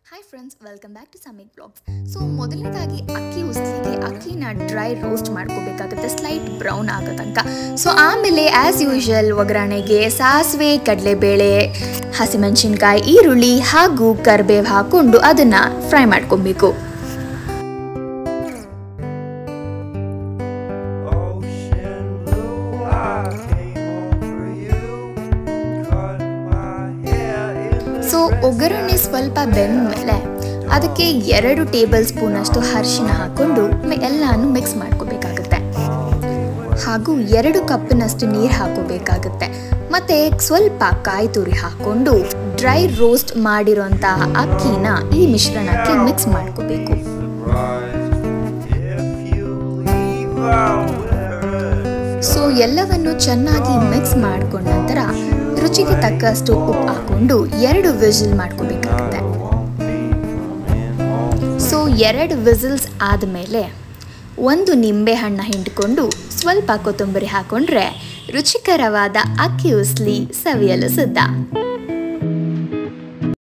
Hi friends, welcome back to Sameek blogs. So ಮೊದಲನೇದಾಗಿ ಅಕ್ಕಿ ಉಸ್ಲಿಗೆ ಅಕ್ಕಿನ ಡ್ರೈ ರೋಸ್ಟ್ ಮಾಡ್ಕೋಬೇಕಾಗುತ್ತೆ, ಸ್ಲೈಟ್ ಬ್ರೌನ್ ಆಗೋ ತನಕ. ಸೊ ಆಮೇಲೆ ಆ್ಯಸ್ ಯೂಶುವಲ್ ಒಗ್ಗರಣೆಗೆ ಸಾಸಿವೆ, ಕಡಲೆಬೇಳೆ, ಹಸಿಮೆಣಸಿನ್ಕಾಯಿ, ಈರುಳ್ಳಿ ಹಾಗೂ ಕರಿಬೇವು ಹಾಕ್ಕೊಂಡು ಅದನ್ನು ಫ್ರೈ ಮಾಡ್ಕೊಬೇಕು. ಸೊ ಒಗ್ಗರಣೆ ಸ್ವಲ್ಪ ಬೆಂದ ಮೇಲೆ ಅದಕ್ಕೆ 2 ಟೇಬಲ್ ಸ್ಪೂನ್ ಅಷ್ಟು ಅರಿಶಿನ ಹಾಕ್ಕೊಂಡು ಎಲ್ಲಾನು ಮಿಕ್ಸ್ ಮಾಡ್ಕೋಬೇಕಾಗುತ್ತೆ. ಹಾಗೂ 2 ಕಪ್ನಷ್ಟು ನೀರು ಹಾಕೋಬೇಕಾಗುತ್ತೆ. ಮತ್ತು ಸ್ವಲ್ಪ ಕಾಯಿ ತುರಿ ಹಾಕ್ಕೊಂಡು ಡ್ರೈ ರೋಸ್ಟ್ ಮಾಡಿರೋಂತಹ ಅಕ್ಕಿನ ಈ ಮಿಶ್ರಣಕ್ಕೆ ಮಿಕ್ಸ್ ಮಾಡ್ಕೋಬೇಕು. ಸೊ ಎಲ್ಲವನ್ನು ಚೆನ್ನಾಗಿ ಮಿಕ್ಸ್ ಮಾಡ್ಕೊಂಡ ನಂತರ ರುಚಿಗೆ ತಕ್ಕಷ್ಟು ಉಪ್ಪು ಹಾಕ್ಕೊಂಡು 2 ವಿಸಿಲ್ ಮಾಡ್ಕೋಬೇಕಾಗುತ್ತೆ. ಸೊ 2 ವಿಸಿಲ್ಸ್ ಆದಮೇಲೆ 1 ನಿಂಬೆ ಹಣ್ಣು ಹಿಂಡ್ಕೊಂಡು ಸ್ವಲ್ಪ ಕೊತ್ತಂಬರಿ ಹಾಕ್ಕೊಂಡ್ರೆ ರುಚಿಕರವಾದ ಅಕ್ಕಿ ಉಸ್ಲಿ ಸವಿಯಲು ಸಿದ್ಧ.